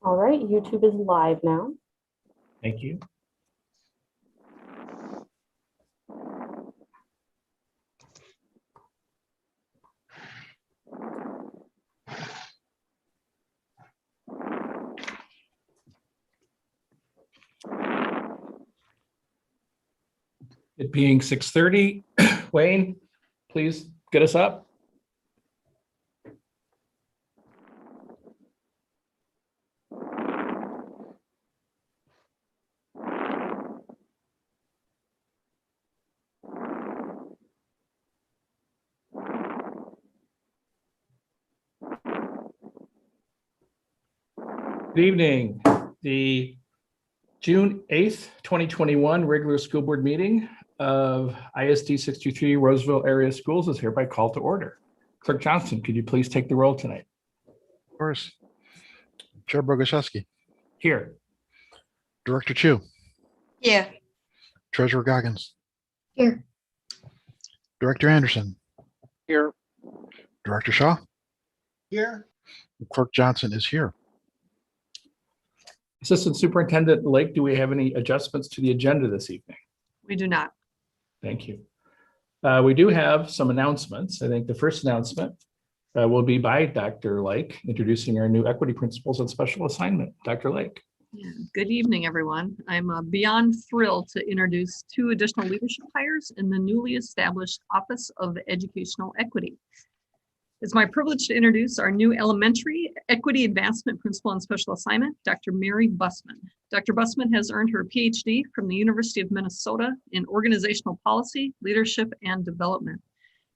All right, YouTube is live now. Thank you. It being 6:30, Wayne, please get us up. Good evening. The June 8th, 2021 regular school board meeting of ISD 63 Roseville Area Schools is hereby called to order. Clerk Johnson, could you please take the roll tonight? Of course. Chair Boguszewski. Here. Director Chu. Yeah. Treasurer Goggins. Here. Director Anderson. Here. Director Shaw. Here. Clerk Johnson is here. Assistant Superintendent Lake, do we have any adjustments to the agenda this evening? We do not. Thank you. We do have some announcements. I think the first announcement will be by Dr. Lake, introducing our new equity principles and special assignment. Dr. Lake. Yeah. Good evening, everyone. I'm beyond thrilled to introduce 2 additional leadership hires in the newly established Office of Educational Equity. It's my privilege to introduce our new elementary equity advancement principal and special assignment, Dr. Mary Bussman. Dr. Bussman has earned her PhD from the University of Minnesota in organizational policy, leadership, and development.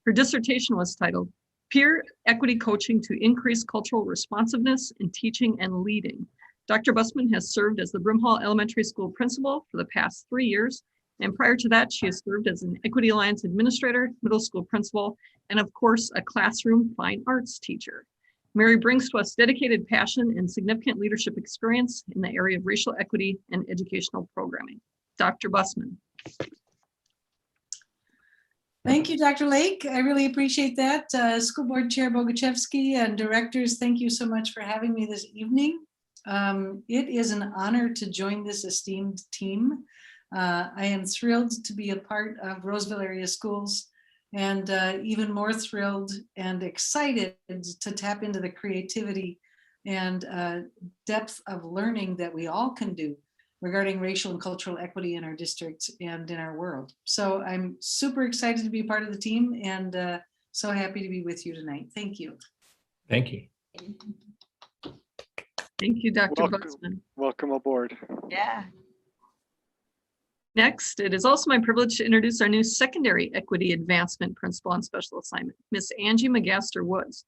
Her dissertation was titled Peer Equity Coaching to Increase Cultural Responsiveness in Teaching and Leading. Dr. Bussman has served as the Brimhall Elementary School principal for the past 3 years. And prior to that, she has served as an Equity Alliance administrator, middle school principal, and of course, a classroom fine arts teacher. Mary brings to us dedicated passion and significant leadership experience in the area of racial equity and educational programming. Dr. Bussman. Thank you, Dr. Lake. I really appreciate that. School Board Chair Boguszewski and directors, thank you so much for having me this evening. It is an honor to join this esteemed team. I am thrilled to be a part of Roseville Area Schools, and even more thrilled and excited to tap into the creativity and depth of learning that we all can do regarding racial and cultural equity in our district and in our world. So I'm super excited to be part of the team and so happy to be with you tonight. Thank you. Thank you. Thank you, Dr. Welcome. Bussman. Welcome aboard. Yeah. Next, it is also my privilege to introduce our new secondary equity advancement principal and special assignment, Miss Angie McGaster Woods.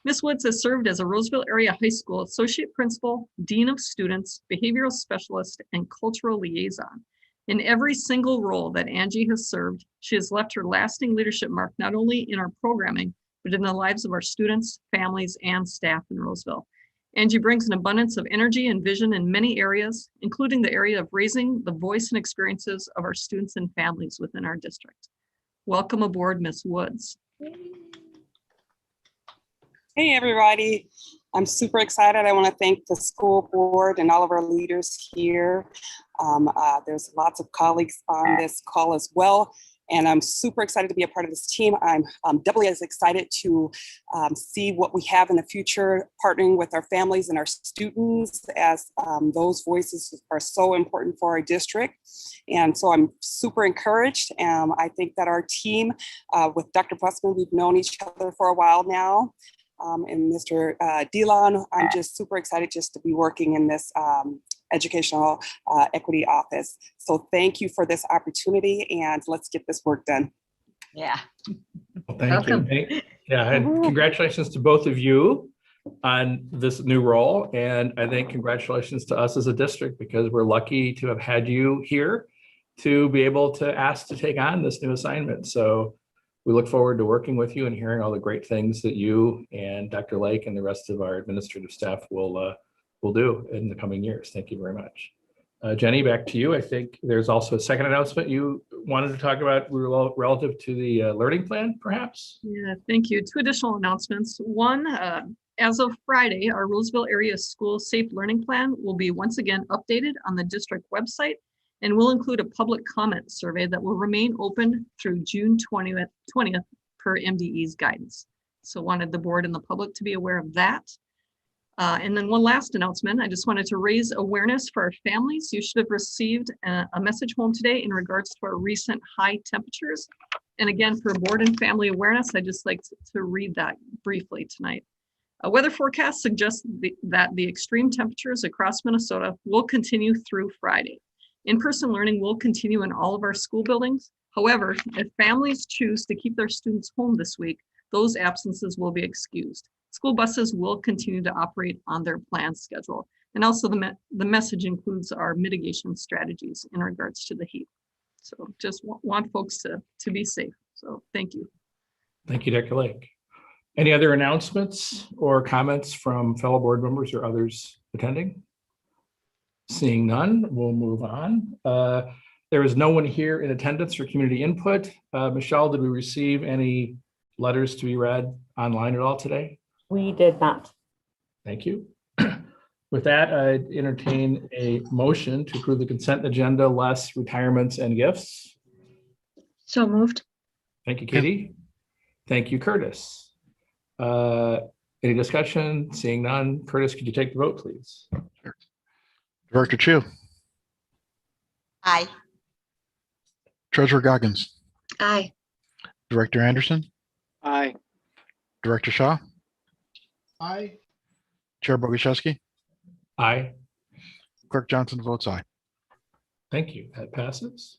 Ms. Woods has served as a Roseville Area High School Associate Principal, Dean of Students, Behavioral Specialist, and Cultural Liaison. In every single role that Angie has served, she has left her lasting leadership mark not only in our programming, but in the lives of our students, families, and staff in Roseville. Angie brings an abundance of energy and vision in many areas, including the area of raising the voice and experiences of our students and families within our district. Welcome aboard, Ms. Woods. Hey, everybody. I'm super excited. I want to thank the school board and all of our leaders here. There's lots of colleagues on this call as well. And I'm super excited to be a part of this team. I'm doubly as excited to see what we have in the future, partnering with our families and our students, as those voices are so important for our district. And so I'm super encouraged. I think that our team with Dr. Bussman, we've known each other for a while now. And Mr. Delon, I'm just super excited just to be working in this educational equity office. So thank you for this opportunity, and let's get this work done. Yeah. Well, thank you. Yeah, and congratulations to both of you on this new role. And I think congratulations to us as a district, because we're lucky to have had you here to be able to ask to take on this new assignment. So we look forward to working with you and hearing all the great things that you and Dr. Lake and the rest of our administrative staff will do in the coming years. Thank you very much. Jenny, back to you. I think there's also a second announcement you wanted to talk about relative to the learning plan, perhaps? Yeah, thank you. 2 additional announcements. One, As of Friday, our Roseville area school safe learning plan will be once again updated on the district website and will include a public comment survey that will remain open through June 20th per MDE's guidance. So wanted the board and the public to be aware of that. And then one last announcement, I just wanted to raise awareness for our families. You should have received a message home today in regards to our recent high temperatures. And again, for board and family awareness, I'd just like to read that briefly tonight. A weather forecast suggests that the extreme temperatures across Minnesota will continue through Friday. In-person learning will continue in all of our school buildings. However, if families choose to keep their students home this week, those absences will be excused. School buses will continue to operate on their planned schedule. And also the message includes our mitigation strategies in regards to the heat. So just want folks to be safe. So thank you. Thank you, Dr. Lake. Any other announcements or comments from fellow board members or others attending? Seeing none, we'll move on. There is no one here in attendance for community input. Michelle, did we receive any letters to be read online at all today? We did not. Thank you. With that, I'd entertain a motion to approve the consent agenda, less retirements and gifts. So moved. Thank you, Katie. Thank you, Curtis. Any discussion? Seeing none. Curtis, could you take the vote, please? Director Chu, Aye. Treasurer Goggins, Aye. Director Anderson, Aye. Director Shaw, Aye. Chair Boguszewski, Aye. Clerk Johnson votes aye. Thank you. That passes.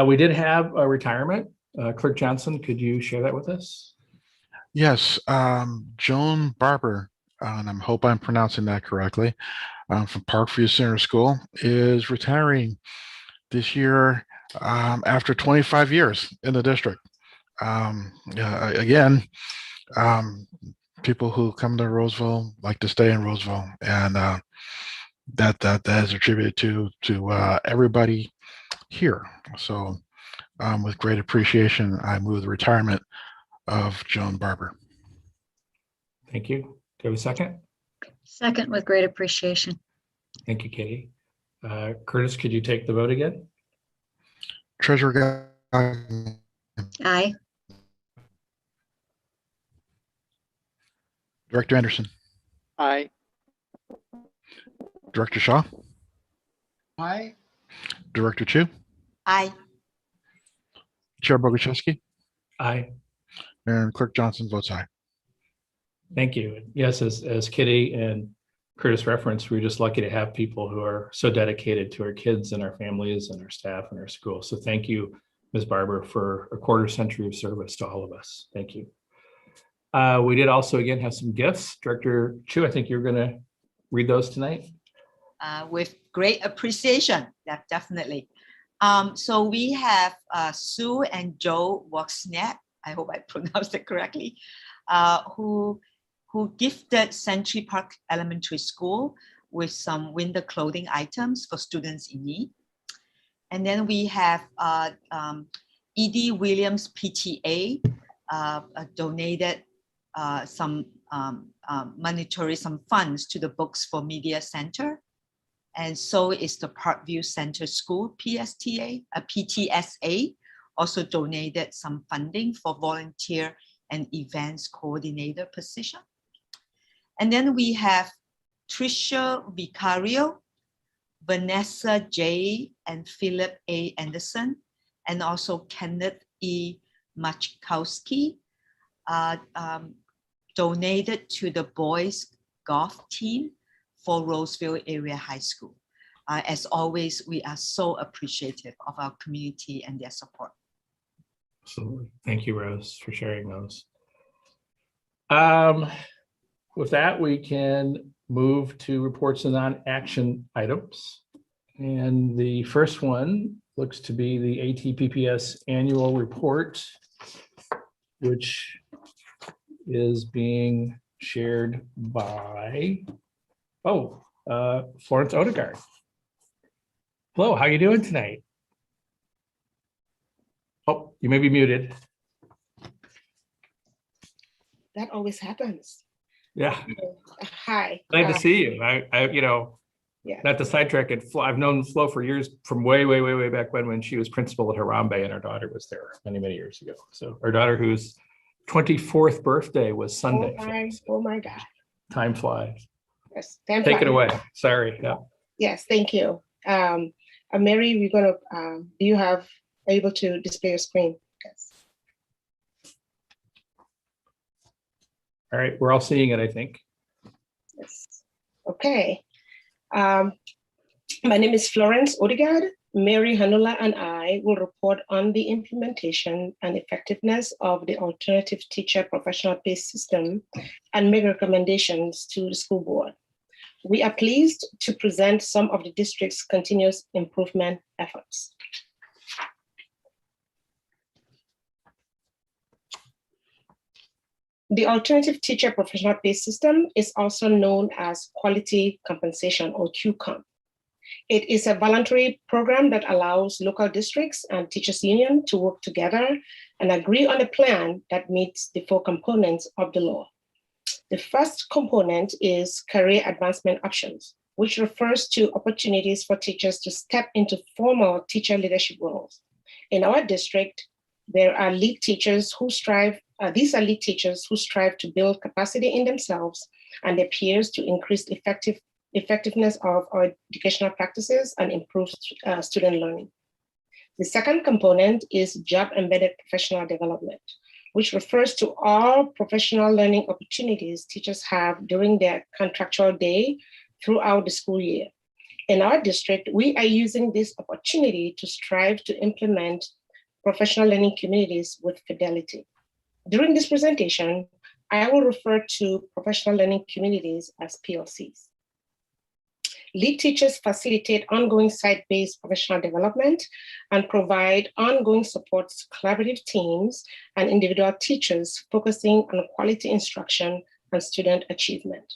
We did have a retirement. Clerk Johnson, could you share that with us? Yes, Joan Barber, and I hope I'm pronouncing that correctly, from Parkview Center School, is retiring this year after 25 years in the district. Again, people who come to Roseville like to stay in Roseville, and that is attributed to everybody here. So with great appreciation, I move the retirement of Joan Barber. Thank you. Do you have a second? Second with great appreciation. Thank you, Katie. Curtis, could you take the vote again? Treasurer Goggins, Aye. Director Anderson, Aye. Director Shaw, Aye. Director Chu, Aye. Chair Boguszewski, Aye. and Clerk Johnson votes aye. Thank you. Yes, as Kitty and Curtis referenced, we're just lucky to have people who are so dedicated to our kids and our families and our staff and our school. So thank you, Ms. Barber, for a quarter century of service to all of us. Thank you. We did also, again, have some gifts. Director Chu, I think you're going to read those tonight. With great appreciation, definitely. So we have Sue and Joe Woksniak, I hope I pronounced it correctly, who gifted Century Park Elementary School with some winter clothing items for students in need. And then we have E.D. Williams PTA donated some funds to the Books for Media Center. And so is the Parkview Center School PTSA also donated some funding for volunteer and events coordinator position. And then we have Tricia Vicario, Vanessa J. and Philip A. Anderson, and also Kenneth E. Machkowski donated to the boys golf team for Roseville Area High School. As always, we are so appreciative of our community and their support. Absolutely. Thank you, Rose, for sharing those. With that, we can move to reports and non-action items. And the first one looks to be the ATPPS annual report, which is being shared by, Florence Odegaard. Hello, how are you doing tonight? Oh, you may be muted. That always happens. Yeah, Hi. glad to see you. Yeah. Not to sidetrack it, I've known Flo for years, from way back when she was principal at Harambe and our daughter was there many years ago. So our daughter, whose 24th birthday was Sunday. Oh my God. Time flies. Yes. Take it away. Sorry. Yeah. Yes, thank you. Mary, are you able to display your screen? Yes. All right, we're all seeing it, I think. Yes. Okay. My name is Florence Odegaard. Mary Hanula and I will report on the implementation and effectiveness of the alternative teacher professional pay system and make recommendations to the school board. We are pleased to present some of the district's continuous improvement efforts. The alternative teacher professional pay system is also known as quality compensation, or QComp. It is a voluntary program that allows local districts and teachers union to work together and agree on a plan that meets the 4 components of the law. The first component is career advancement options, which refers to opportunities for teachers to step into formal teacher leadership roles. In our district, there are lead teachers who strive, these are lead teachers who strive to build capacity in themselves and their peers to increase effectiveness of our educational practices and improve student learning. The second component is job-embedded professional development, which refers to all professional learning opportunities teachers have during their contractual day throughout the school year. In our district, we are using this opportunity to strive to implement professional learning communities with fidelity. During this presentation, I will refer to professional learning communities as PLCs. Lead teachers facilitate ongoing site-based professional development and provide ongoing support to collaborative teams and individual teachers focusing on quality instruction and student achievement.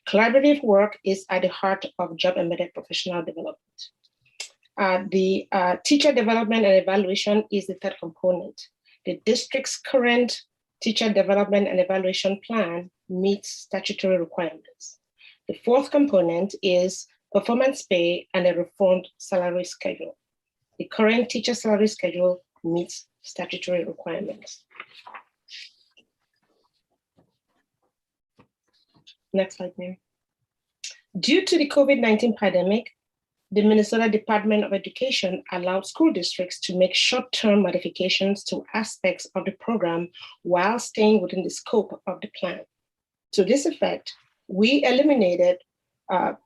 Collaborative work is at the heart of job-embedded professional development. The teacher development and evaluation is the third component. The district's current teacher development and evaluation plan meets statutory requirements. The fourth component is performance pay and a reformed salary schedule. The current teacher salary schedule meets statutory requirements. Next slide, Mary. Due to the COVID-19 pandemic, the Minnesota Department of Education allowed school districts to make short-term modifications to aspects of the program while staying within the scope of the plan. To this effect, we eliminated the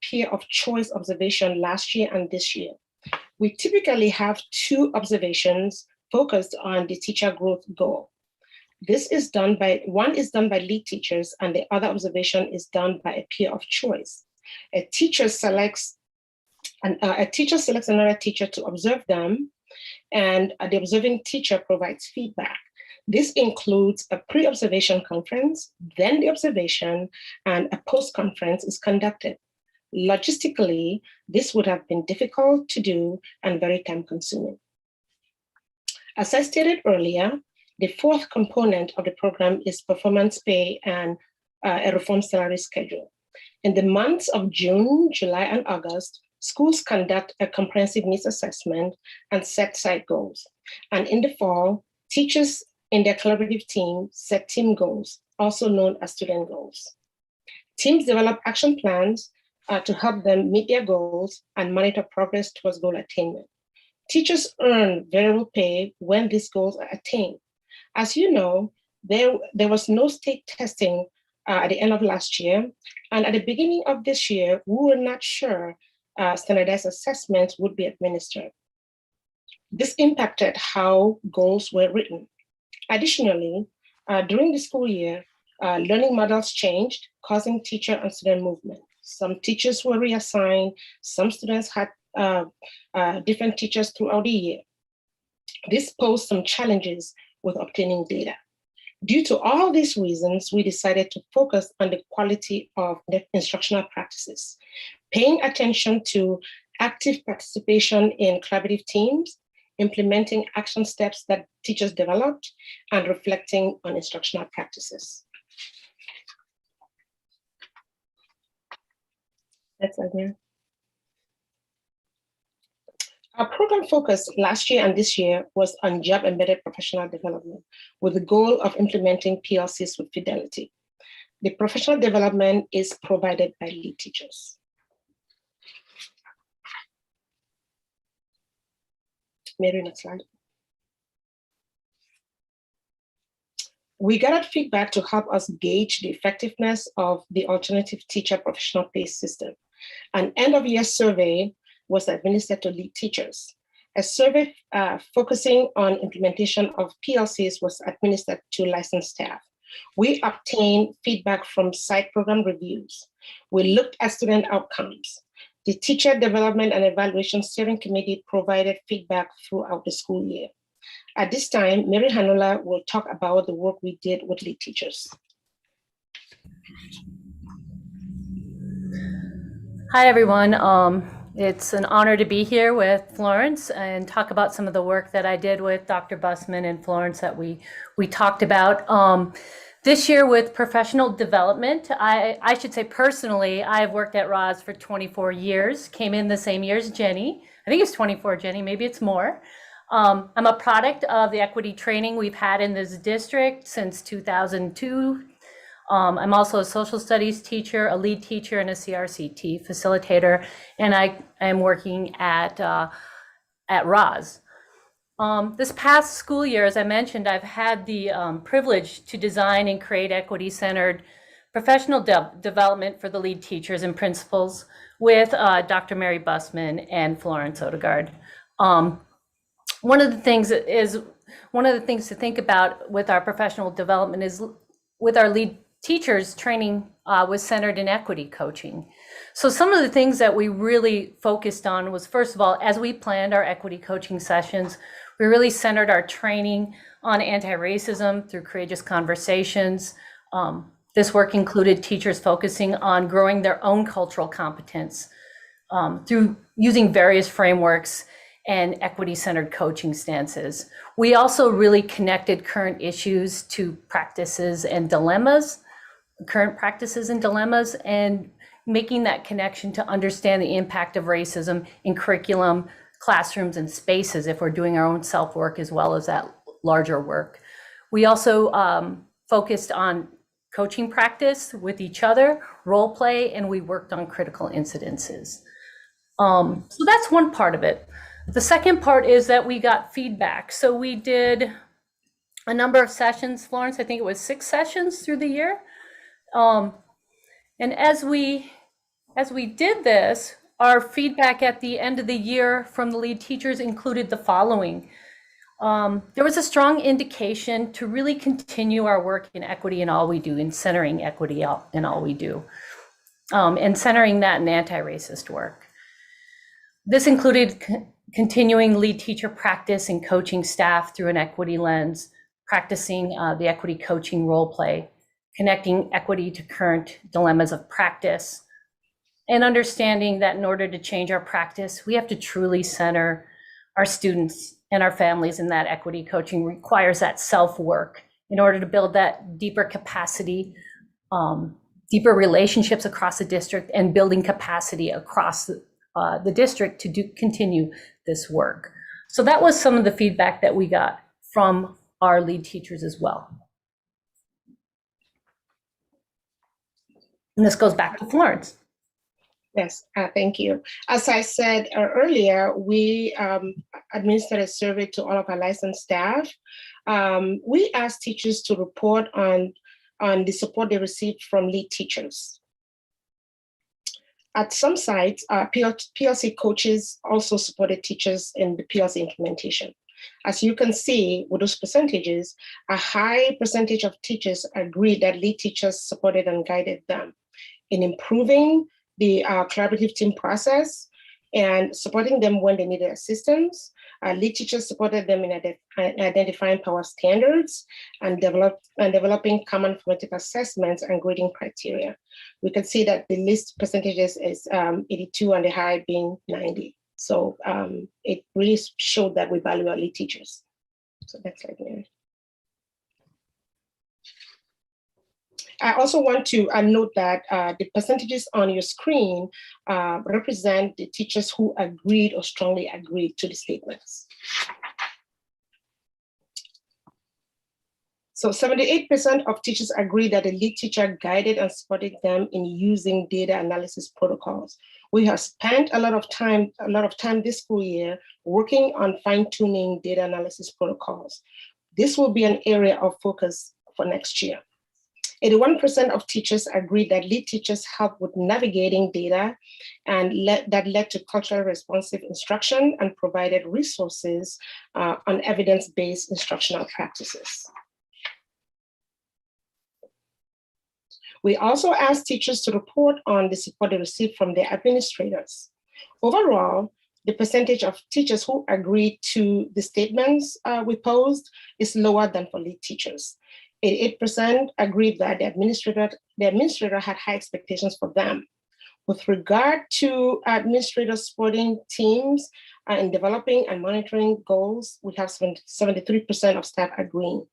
peer of choice observation last year and this year. We typically have 2 observations focused on the teacher growth goal. One is done by lead teachers and the other observation is done by a peer of choice. A teacher selects another teacher to observe them, and the observing teacher provides feedback. This includes a pre-observation conference, then the observation, and a post-conference is conducted. Logistically, this would have been difficult to do and very time-consuming. As I stated earlier, the fourth component of the program is performance pay and a reformed salary schedule. In the months of June, July, and August, schools conduct a comprehensive needs assessment and set site goals. And in the fall, teachers in their collaborative team set team goals, also known as student goals. Teams develop action plans to help them meet their goals and monitor progress towards goal attainment. Teachers earn variable pay when these goals are attained. As you know, there was no state testing at the end of last year, and at the beginning of this year, we were not sure standardized assessments would be administered. This impacted how goals were written. Additionally, during the school year, learning models changed, causing teacher and student movement. Some teachers were reassigned, some students had different teachers throughout the year. This posed some challenges with obtaining data. Due to all these reasons, we decided to focus on the quality of the instructional practices, paying attention to active participation in collaborative teams, implementing action steps that teachers developed, and reflecting on instructional practices. That's it. Our program focus last year and this year was on job-embedded professional development with the goal of implementing PLCs with fidelity. The professional development is provided by lead teachers. Mary, next slide. We gathered feedback to help us gauge the effectiveness of the alternative teacher professional pay system. An end-of-year survey was administered to lead teachers. A survey focusing on implementation of PLCs was administered to licensed staff. We obtained feedback from site program reviews. We looked at student outcomes. The Teacher Development and Evaluation Steering Committee provided feedback throughout the school year. At this time, Mary Hanola will talk about the work we did with lead teachers. Hi, everyone. It's an honor to be here with Florence and talk about some of the work that I did with Dr. Busman and Florence that we talked about. This year with professional development, I should say personally, I've worked at Roz for 24 years, came in the same year as Jenny. I think it's 24, Jenny, maybe it's more. I'm a product of the equity training we've had in this district since 2002. I'm also a social studies teacher, a lead teacher, and a CRCT facilitator, and I am working at Roz. This past school year, as I mentioned, I've had the privilege to design and create equity-centered professional development for the lead teachers and principals with Dr. Mary Busman and Florence Odegaard. One of the things to think about with our professional development is with our lead teachers training was centered in equity coaching. So some of the things that we really focused on was, first of all, as we planned our equity coaching sessions, we really centered our training on anti-racism through courageous conversations. This work included teachers focusing on growing their own cultural competence through using various frameworks and equity-centered coaching stances. We also really connected current issues to practices and dilemmas, current practices and dilemmas, and making that connection to understand the impact of racism in curriculum, classrooms, and spaces if we're doing our own self-work as well as that larger work. We also focused on coaching practice with each other, role play, and we worked on critical incidences. So that's one part of it. The second part is that we got feedback. So we did a number of sessions, Florence, I think it was 6 sessions through the year. And as we did this, our feedback at the end of the year from the lead teachers included the following. There was a strong indication to really continue our work in equity in all we do, in centering equity in all we do, and centering that in anti-racist work. This included continuing lead teacher practice and coaching staff through an equity lens, practicing the equity coaching role play, connecting equity to current dilemmas of practice, and understanding that in order to change our practice, we have to truly center our students and our families in that equity coaching requires that self-work in order to build that deeper capacity, deeper relationships across the district, and building capacity across the district to continue this work. So that was some of the feedback that we got from our lead teachers as well. And this goes back to Florence. Yes, thank you. As I said earlier, we administered a survey to all of our licensed staff. We asked teachers to report on the support they received from lead teachers. At some sites, PLC coaches also supported teachers in the PLC implementation. As you can see with those percentages, a high percentage of teachers agreed that lead teachers supported and guided them in improving the collaborative team process and supporting them when they needed assistance. Lead teachers supported them in identifying power standards and developing common formative assessments and grading criteria. We can see that the list percentages is 82 and the high being 90. So it really showed that we value our lead teachers. So that's like Mary. I also want to note that the percentages on your screen represent the teachers who agreed or strongly agreed to the statements. So 78% of teachers agree that the lead teacher guided and supported them in using data analysis protocols. We have spent a lot of time this school year working on fine-tuning data analysis protocols. This will be an area of focus for next year. 81% of teachers agreed that lead teachers help with navigating data and that led to culturally responsive instruction and provided resources on evidence-based instructional practices. We also asked teachers to report on the support they received from their administrators. Overall, the percentage of teachers who agreed to the statements we posed is lower than for lead teachers. 88% agreed that the administrator had high expectations for them. With regard to administrators supporting teams in developing and monitoring goals, we have 73% of staff agreeing.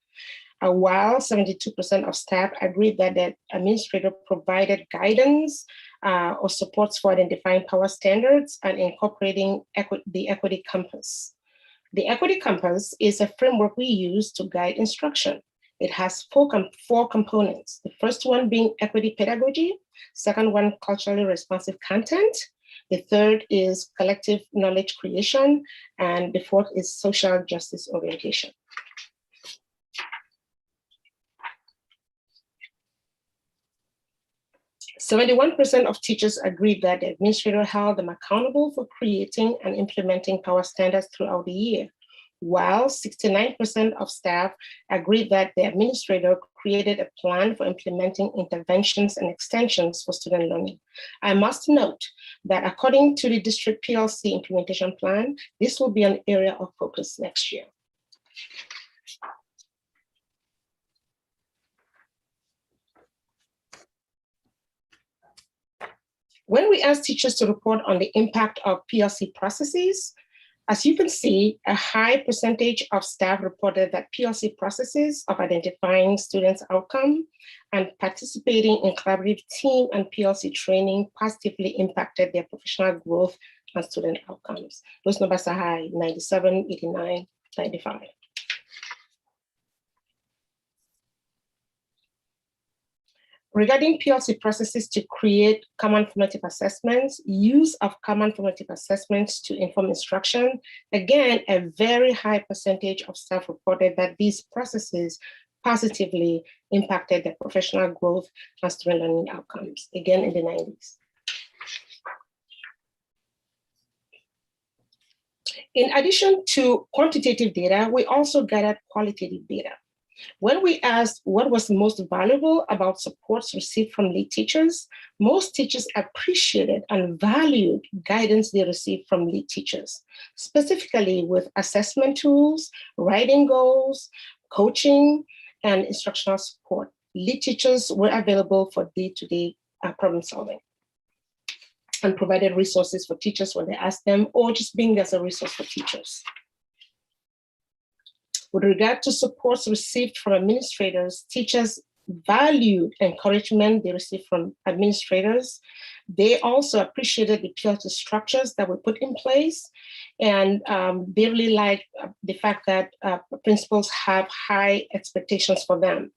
While 72% of staff agreed that the administrator provided guidance or supports for identifying power standards and incorporating the Equity Compass. The Equity Compass is a framework we use to guide instruction. It has four components. The first one being equity pedagogy, second one, culturally responsive content. The third is collective knowledge creation, and the fourth is social justice orientation. "71% of teachers agreed that the administrator held them accountable for creating and implementing power standards throughout the year, while 69% of staff agreed that the administrator created a plan for implementing interventions and extensions for student learning. I must note that according to the district PLC implementation plan, this will be an area of focus next year. When we ask teachers to report on the impact of PLC processes, as you can see, a high percentage of staff reported that PLC processes of identifying students' outcome and participating in collaborative team and PLC training positively impacted their professional growth and student outcomes. Those numbers are high, 97, 89, 95. Regarding PLC processes to create common formative assessments, use of common formative assessments to inform instruction, again, a very high percentage of staff reported that these processes positively impacted their professional growth and student learning outcomes, again in the 90s. In addition to quantitative data, we also gathered qualitative data. When we asked what was most valuable about supports received from lead teachers, most teachers appreciated and valued guidance they received from lead teachers, specifically with assessment tools, writing goals, coaching, and instructional support. Lead teachers were available for day-to-day problem solving and provided resources for teachers when they asked them, or just being as a resource for teachers. With regard to supports received from administrators, teachers valued encouragement they received from administrators. They also appreciated the PLC structures that were put in place, and they really liked the fact that principals have high expectations for them.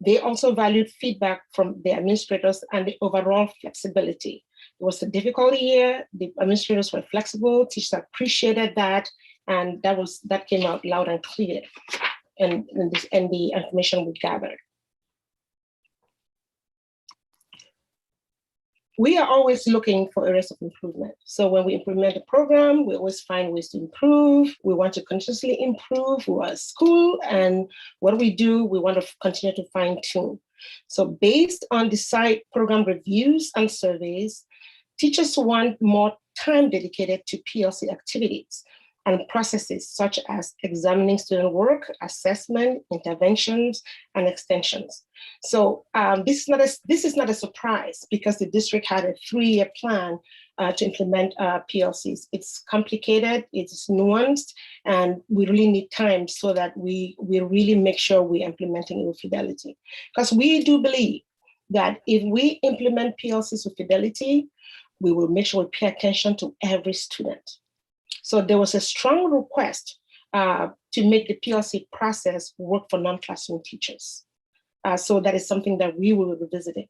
They also valued feedback from the administrators and the overall flexibility. It was a difficult year. The administrators were flexible. Teachers appreciated that. And that came out loud and clear in the information we gathered. We are always looking for areas of improvement. So when we implement a program, we always find ways to improve. We want to continuously improve. We're a school, and what we do, we want to continue to fine tune. So based on the site program reviews and surveys, teachers want more time dedicated to PLC activities and processes such as examining student work, assessment, interventions, and extensions. So this is not a surprise, because the district had a 3-year plan to implement PLCs. It's complicated, it's nuanced, and we really need time so that we really make sure we're implementing it with fidelity. Because we do believe that if we implement PLCs with fidelity, we will make sure we pay attention to every student. So there was a strong request to make the PLC process work for non-classroom teachers. So that is something that we will be revisiting.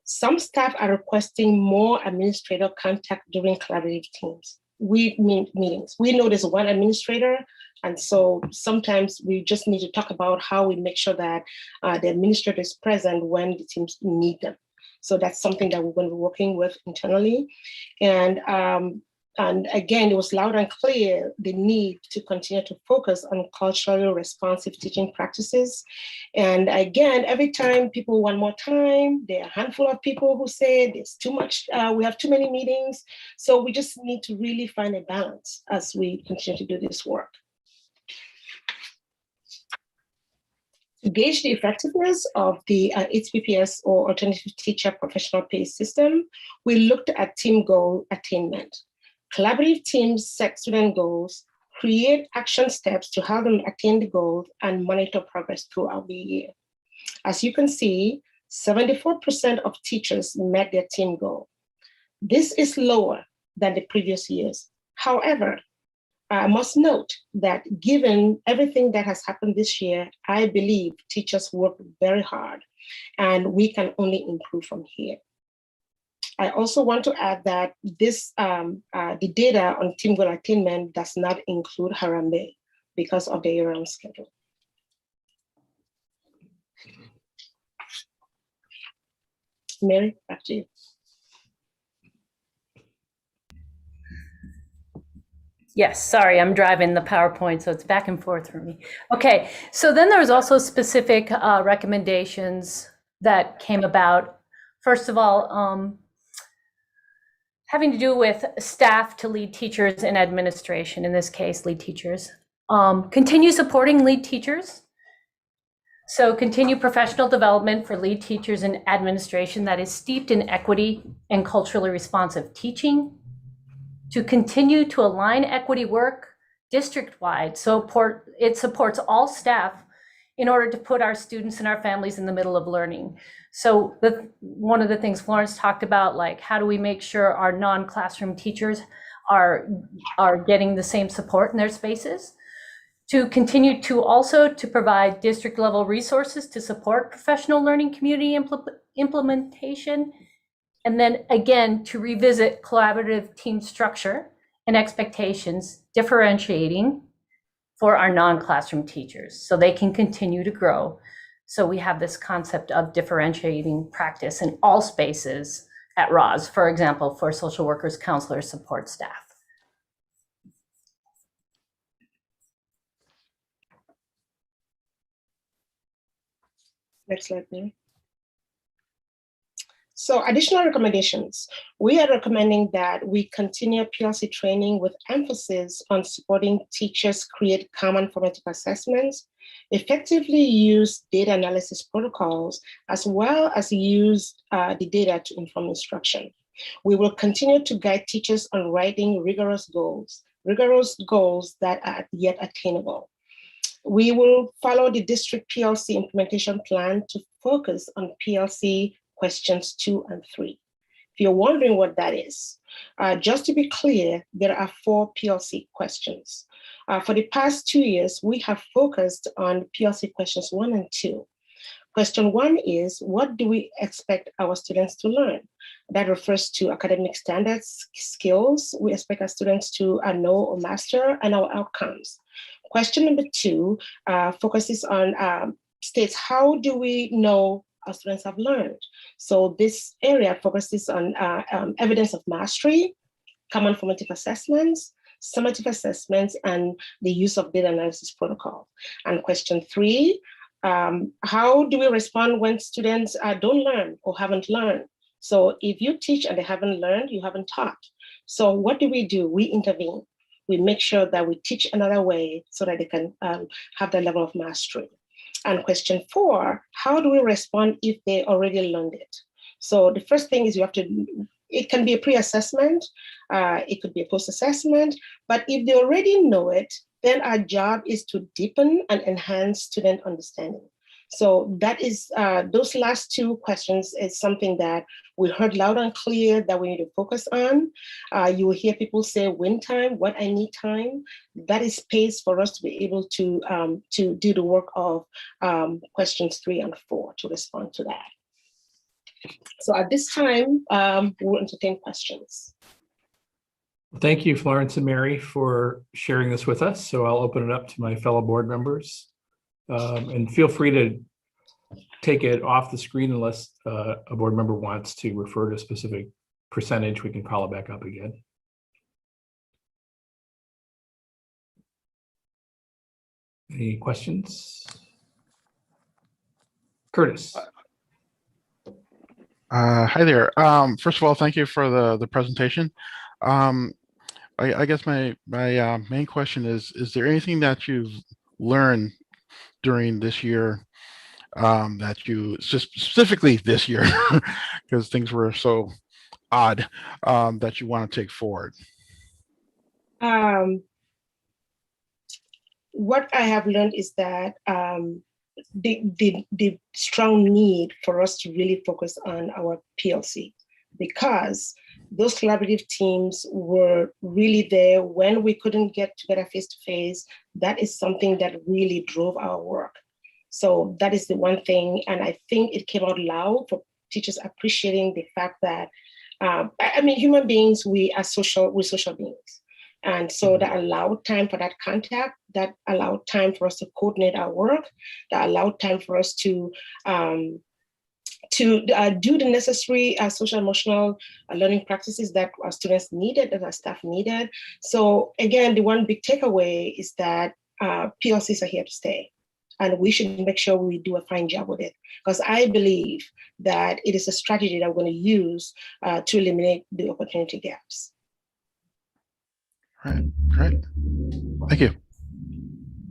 Some staff are requesting more administrator contact during collaborative teams. Meetings. We know there's one administrator, and so sometimes we just need to talk about how we make sure that the administrator is present when the teams need them. So that's something that we're going to be working with internally. And again, it was loud and clear the need to continue to focus on culturally responsive teaching practices. And again, every time people want more time, there are a handful of people who say there's too much, we have too many meetings. So we just need to really find a balance as we continue to do this work. To gauge the effectiveness of the HPPS or Alternative Teacher Professional Pay System, we looked at team goal attainment. Collaborative teams set student goals, create action steps to help them attain the goals, and monitor progress throughout the year. As you can see, 74% of teachers met their team goal. This is lower than the previous years. However, I must note that given everything that has happened this year, I believe teachers work very hard and we can only improve from here. I also want to add that this, the data on team goal attainment does not include Harambee because of the year-round schedule. Mary, back to you. Yes, sorry, I'm driving the PowerPoint, so it's back and forth for me. Okay, so then there was also specific recommendations that came about. First of all, having to do with staff to lead teachers and administration, in this case, lead teachers. Continue supporting lead teachers. So continue professional development for lead teachers and administration that is steeped in equity and culturally responsive teaching. To continue to align equity work district-wide, so it supports all staff in order to put our students and our families in the middle of learning. So one of the things Florence talked about, like how do we make sure our non-classroom teachers are getting the same support in their spaces? To continue to also to provide district level resources to support professional learning community implementation. And then again, to revisit collaborative team structure and expectations, differentiating for our non-classroom teachers so they can continue to grow. So we have this concept of differentiating practice in all spaces at ROS, for example, for social workers, counselors, support staff. Next slide, Mary. So additional recommendations. We are recommending that we continue PLC training with emphasis on supporting teachers create common formative assessments, effectively use data analysis protocols, as well as use the data to inform instruction. We will continue to guide teachers on writing rigorous goals that are yet attainable. We will follow the district PLC implementation plan to focus on PLC questions 2 and 3. If you're wondering what that is, just to be clear, there are 4 PLC questions. For the past 2 years, we have focused on PLC questions 1 and 2. Question 1 is, what do we expect our students to learn? That refers to academic standards, skills we expect our students to know or master, and our outcomes. Question number 2 focuses on states, how do we know our students have learned? So this area focuses on evidence of mastery, common formative assessments, summative assessments, and the use of data analysis protocol. And question 3, how do we respond when students don't learn or haven't learned? So if you teach and they haven't learned, you haven't taught. So what do? We intervene. We make sure that we teach another way so that they can have that level of mastery. And question 4, how do we respond if they already learned it? So the first thing is you have to, it can be a pre-assessment, it could be a post-assessment, but if they already know it, then our job is to deepen and enhance student understanding. So that is, those last two questions is something that we heard loud and clear that we need to focus on. You will hear people say win time, what I need time. That is space for us to be able to do the work of questions 3 and 4 to respond to that. So at this time, we'll entertain questions. Thank you, Florence and Mary, for sharing this with us. So I'll open it up to my fellow board members. And feel free to take it off the screen unless a board member wants to refer to a specific percentage. We can call it back up again. Any questions? Curtis. Hi there. First of all, thank you for the presentation. I guess my main question is there anything that you've learned during this year that you, specifically this year, because things were so odd, that you want to take forward? What I have learned is that the strong need for us to really focus on our PLC, because those collaborative teams were really there when we couldn't get together face to face. That is something that really drove our work. So that is the one thing, and I think it came out loud for teachers appreciating the fact that, I mean, human beings, we're social beings. And so that allowed time for that contact, that allowed time for us to coordinate our work, that allowed time for us to do the necessary social emotional learning practices that our students needed, that our staff needed. So again, the one big takeaway is that PLCs are here to stay. And we should make sure we do a fine job with it, because I believe that it is a strategy that we're going to use to eliminate the opportunity gaps. Right, great. Thank you.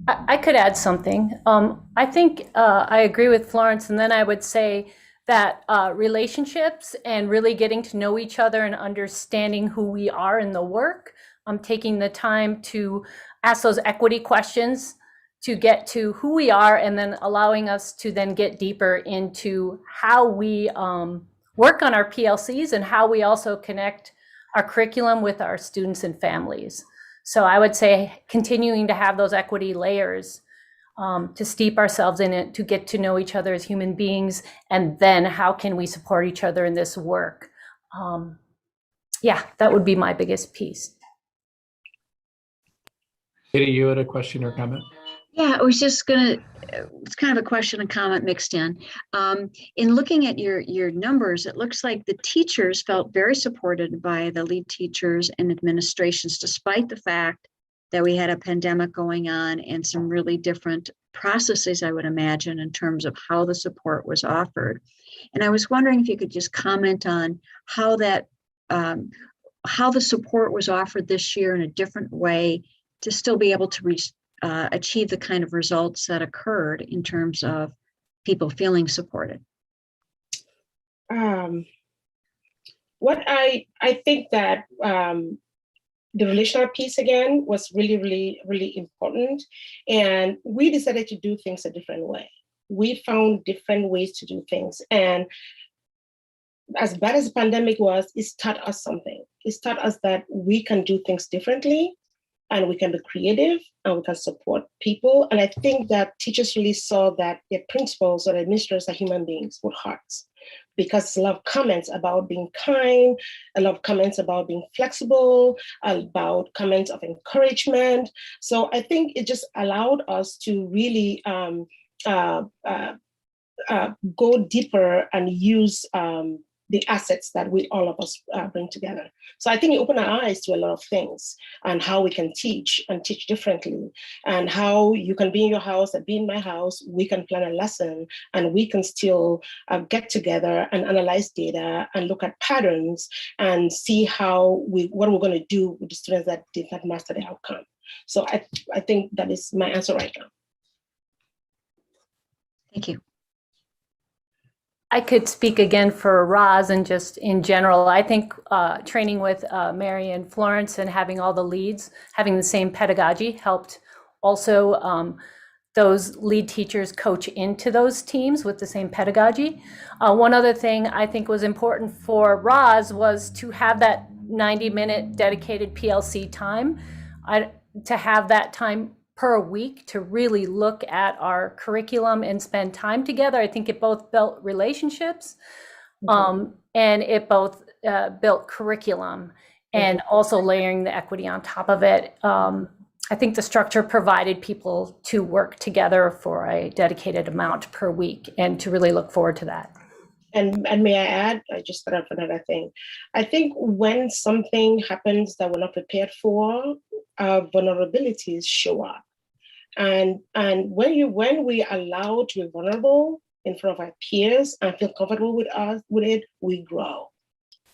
I could add something. I think I agree with Florence, and then I would say that relationships and really getting to know each other and understanding who we are in the work, taking the time to ask those equity questions to get to who we are, and then allowing us to then get deeper into how we work on our PLCs and how we also connect our curriculum with our students and families. So I would say continuing to have those equity layers to steep ourselves in it, to get to know each other as human beings, and then how can we support each other in this work? Yeah, that would be my biggest piece. Katie, you had a question or comment? Yeah, I was just it's kind of a question and comment mixed in. In looking at your numbers, it looks like the teachers felt very supported by the lead teachers and administrations, despite the fact that we had a pandemic going on and some really different processes, I would imagine, in terms of how the support was offered. And I was wondering if you could just comment on how that, how the support was offered this year in a different way to still be able to achieve the kind of results that occurred in terms of people feeling supported. What I think that the relational piece again was really important, and we decided to do things a different way. We found different ways to do things, and as bad as the pandemic was, it taught us something. It taught us that we can do things differently, and we can be creative, and we can support people. And I think that teachers really saw that their principals or administrators are human beings with hearts, because a lot of comments about being kind, a lot of comments about being flexible, about comments of encouragement. So I think it just allowed us to really go deeper and use the assets that all of us bring together. So I think it opened our eyes to a lot of things, and how we can teach and teach differently, and how you can be in your house and be in my house. We can plan a lesson, and we can still get together and analyze data and look at patterns and see what we're going to do with the students that did not master the outcome. So I think that is my answer right now. Thank you. I could speak again for Roz and just in general. I think training with Mary and Florence and having all the leads, having the same pedagogy helped also those lead teachers coach into those teams with the same pedagogy. One other thing I think was important for Roz was to have that 90-minute dedicated PLC time, to have that time per week to really look at our curriculum and spend time together. I think it both built relationships and it both built curriculum and also layering the equity on top of it. I think the structure provided people to work together for a dedicated amount per week and to really look forward to that. And may I add, I just thought of another thing. I think when something happens that we're not prepared for, vulnerabilities show up. And when we allow to be vulnerable in front of our peers and feel comfortable with it, we grow.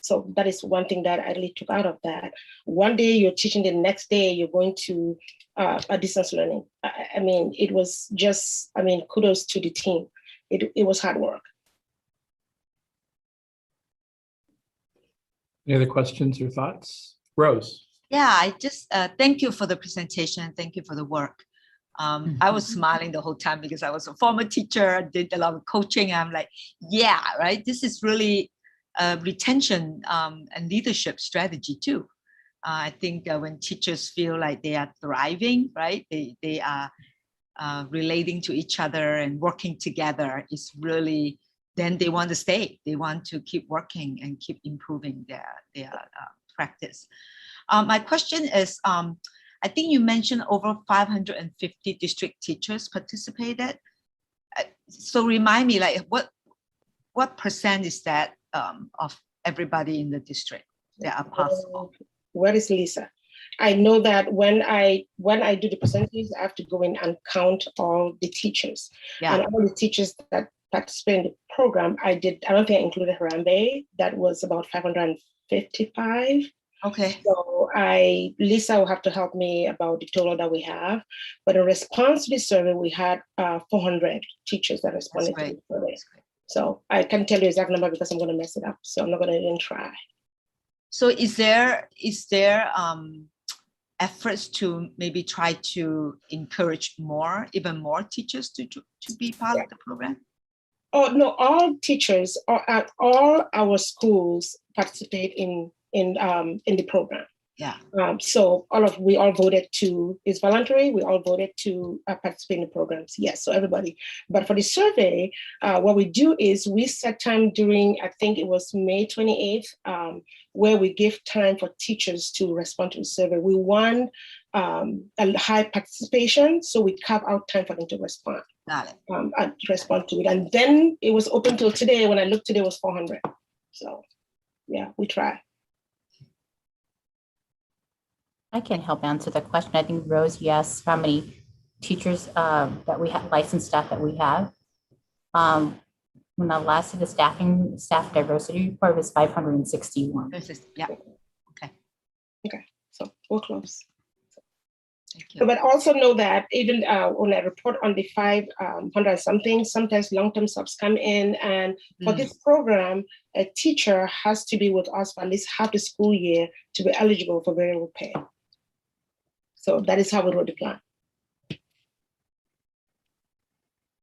So that is one thing that I really took out of that. One day you're teaching, the next day you're going to a distance learning. I mean, it was just, kudos to the team. It was hard work. Any other questions or thoughts? Rose. Yeah, I just thank you for the presentation. Thank you for the work. I was smiling the whole time because I was a former teacher, did a lot of coaching. I'm like, yeah, right. This is really retention and leadership strategy too. I think when teachers feel like they are thriving, right, they are relating to each other and working together, is really, then they want to stay. They want to keep working and keep improving their practice. My question is, I think you mentioned over 550 district teachers participated. So remind me, like, what percent is that of everybody in the district that are possible? Where is Lisa? I know that when I do the percentages, I have to go in and count all the teachers. Yeah. And all the teachers that participate in the program, I don't think I included Harambe. That was about 555. Okay. So Lisa will have to help me about the total that we have. But in response to the survey, we had 400 teachers that responded to the survey. So I can't tell you the exact number because I'm going to mess it up. So I'm not going to even try. So is there efforts to maybe try to encourage even more teachers to be part of the program? Oh no, all teachers at all our schools participate in the program. Yeah. So we all voted it's voluntary. We all voted to participate in the programs. Yes, so everybody. But for the survey, what we do is we set time during, I think it was May 28th, where we give time for teachers to respond to the survey. We want a high participation, so we carve out time for them to respond. Got it. And respond to it. And then it was open till today. When I looked today, it was 400. So yeah, we try. I can help answer the question. I think Rose, you asked how many teachers that we have, licensed staff that we have. When I last did the staff diversity report, was 561. Yeah. Okay. Okay. So we're close. Thank you. But also know that even when I report on the 500 something, sometimes long-term subs come in, and for this program, a teacher has to be with us for at least half the school year to be eligible for variable pay. So that is how we wrote the plan.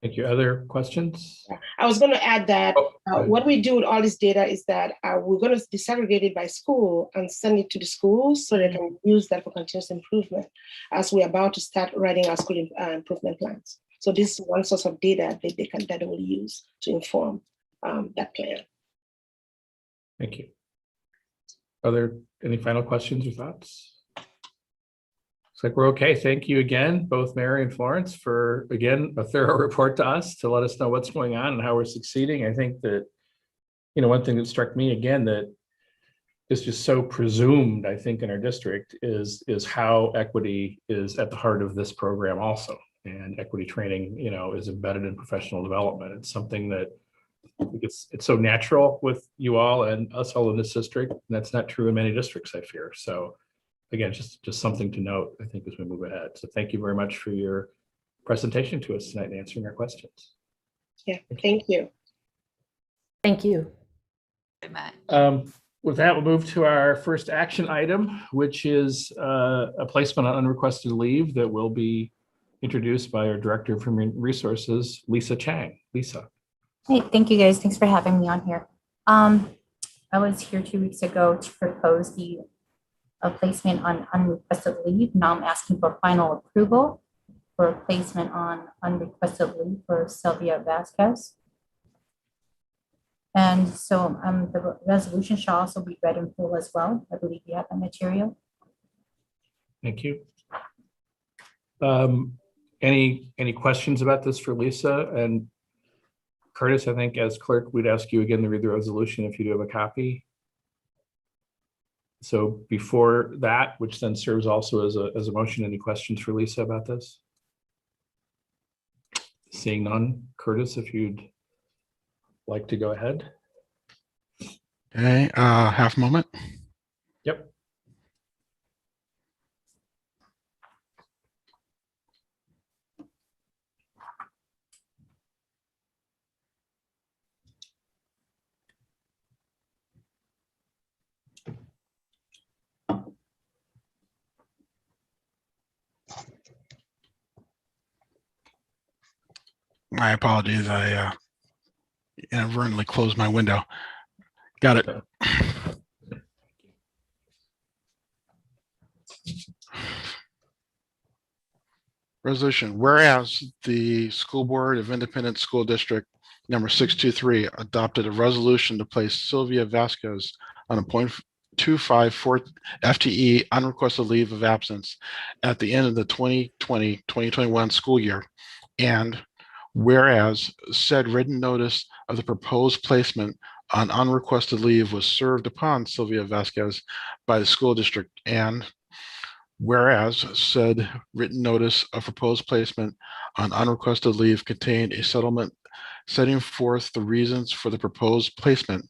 Thank you. Other questions? I was going to add that what we do with all this data is that we're going to disaggregate it by school and send it to the schools so they can use that for continuous improvement as we're about to start writing our school improvement plans. So this is one source of data that they will use to inform that plan. Thank you. Are there any final questions or thoughts? Looks like we're okay. Thank you again, both Mary and Florence, for, again, a thorough report to us to let us know what's going on and how we're succeeding. I think that, one thing that struck me again that is just so presumed, I think, in our district is how equity is at the heart of this program also. And equity training, is embedded in professional development. It's something that I think it's so natural with you all and us all in this district. And that's not true in many districts, I fear. So again, just something to note, I think, as we move ahead. So thank you very much for your presentation to us tonight and answering our questions. Yeah, thank you. Thank you. Very much. With that, we'll move to our first action item, which is a placement on unrequested leave that will be introduced by our Director of Human Resources, Lisa Chang. Lisa. Hey, thank you guys. Thanks for having me on here. I was here 2 weeks ago to propose a placement on unrequested leave. Now I'm asking for final approval for a placement on unrequested leave for Sylvia Vasquez. And so the resolution shall also be read in full as well. I believe you have that material. Thank you. Any questions about this for Lisa? And Curtis, I think as clerk, we'd ask you again to read the resolution if you do have a copy. So before that, which then serves also as a motion, any questions for Lisa about this? Seeing none, Curtis, if you'd like to go ahead. Okay, half moment. Yep. My apologies. I inadvertently closed my window. Got it. Resolution, whereas the School Board of Independent School District number 623 adopted a resolution to place Sylvia Vasquez on a 0.254 FTE unrequested leave of absence at the end of the 2020-2021 school year. And whereas said written notice of the proposed placement on unrequested leave was served upon Sylvia Vasquez by the school district, and whereas said written notice of proposed placement on unrequested leave contained a settlement setting forth the reasons for the proposed placement,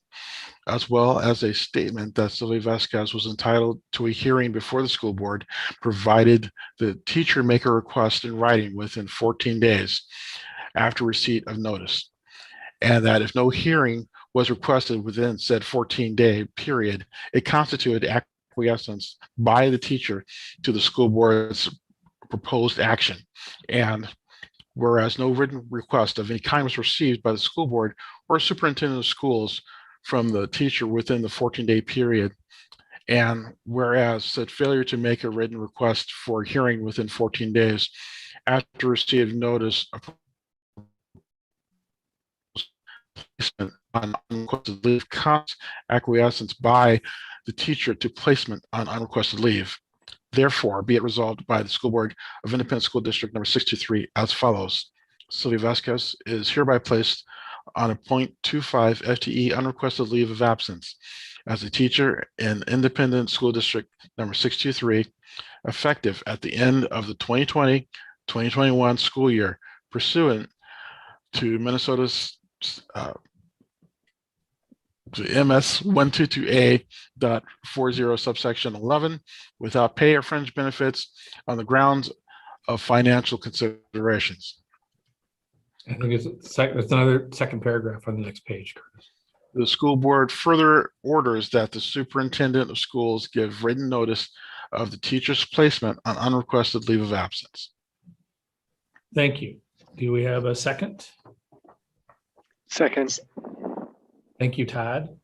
as well as a statement that Sylvia Vasquez was entitled to a hearing before the school board, provided the teacher make a request in writing within 14 days after receipt of notice, and that if no hearing was requested within said 14-day period, it constituted acquiescence by the teacher to the school board's proposed action. And whereas no written request of any kind was received by the school board or superintendent of schools from the teacher within the 14-day period, and whereas said failure to make a written request for a hearing within 14 days after receipt of notice of placement on unrequested leave constitutes acquiescence by the teacher to placement on unrequested leave. Therefore, be it resolved by the School Board of Independent School District number 623 as follows. Sylvia Vasquez is hereby placed on a 0.25 FTE unrequested leave of absence as a teacher in Independent School District number 623, effective at the end of the 2020-2021 school year, pursuant to Minnesota's to MS 122A.40 subsection 11 without pay or fringe benefits on the grounds of financial considerations. I think it's another second paragraph on the next page, Curtis. The school board further orders that the superintendent of schools give written notice of the teacher's placement on unrequested leave of absence. Thank you. Do we have a second? Second. Thank you, Todd.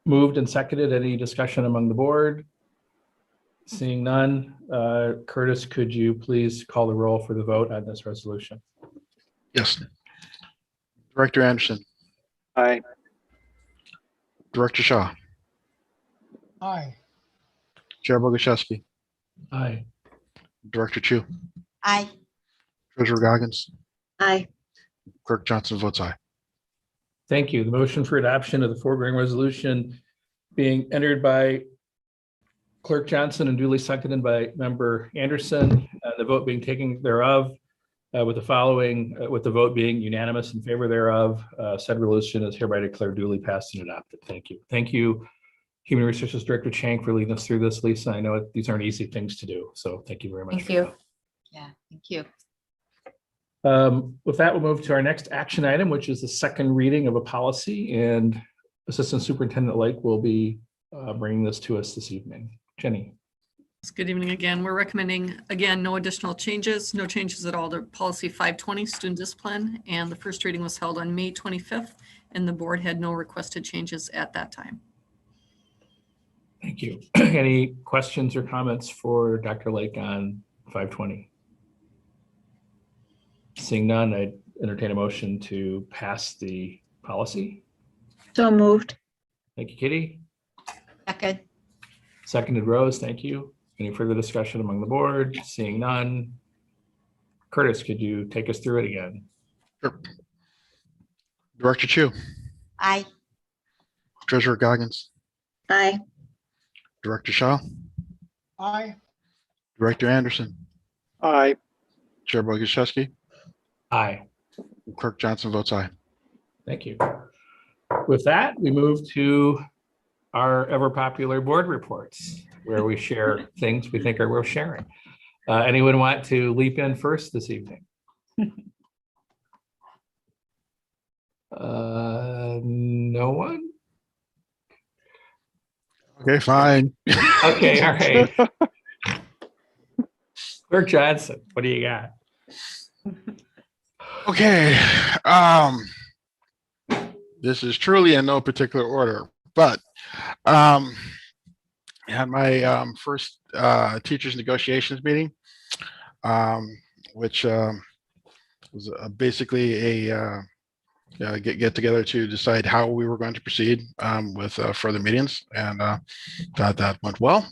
Moved and seconded. Any discussion among the board? Seeing none, Curtis, could you please call the roll for the vote on this resolution? Yes. Director Anderson. Aye. Director Shaw. Aye. Chair Boguszewski. Aye. Director Chu. Aye. Treasurer Goggins. Aye. Clerk Johnson votes aye. Thank you. The motion for adoption of the foregoing resolution being entered by Clerk Johnson and duly seconded by Member Anderson, the vote being taken thereof, with the vote being unanimous in favor thereof, said resolution is hereby declared duly passed and adopted. Thank you. Thank you, Human Resources Director Chang, for leading us through this. Lisa, I know these aren't easy things to do, so thank you very much. Thank you. Yeah, thank you. With that, we'll move to our next action item, which is the second reading of a policy, and Assistant Superintendent Lake will be bringing this to us this evening. Jenny. Good evening again. We're recommending, again, no additional changes, no changes at all to policy 520, student discipline. And the first reading was held on May 25th, and the board had no requested changes at that time. Thank you. Any questions or comments for Dr. Lake on 520? Seeing none, I entertain a motion to pass the policy. So moved. Thank you, Kitty. Second. Seconded, Rose. Thank you. Any further discussion among the board? Seeing none. Curtis, could you take us through it again? Sure. Director Chu, Aye. Treasurer Goggins, Aye. Director Shaw, Aye. Director Anderson, Aye. Chair Boguszewski, Aye. Clerk Johnson votes aye. Thank you. With that, we move to our ever popular board reports, where we share things we think are worth sharing. Anyone want to leap in first this evening? No one? Okay, fine. Okay, all right. Clerk Johnson, what do you got? Okay. This is truly in no particular order, but I had my first teachers negotiations meeting, which was basically a get together to decide how we were going to proceed with further meetings, and that went well.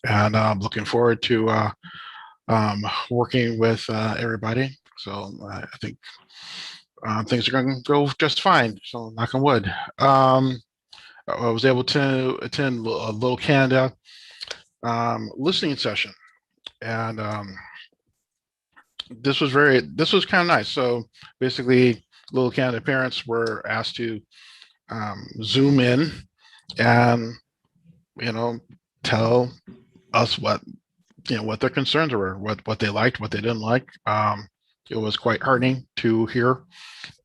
And I'm looking forward to working with everybody. So I think things are going to go just fine. So knock on wood. I was able to attend a Little Canada listening session, and this was kind of nice. So basically, Little Canada parents were asked to Zoom in and tell us what their concerns were, what they liked, what they didn't like. It was quite heartening to hear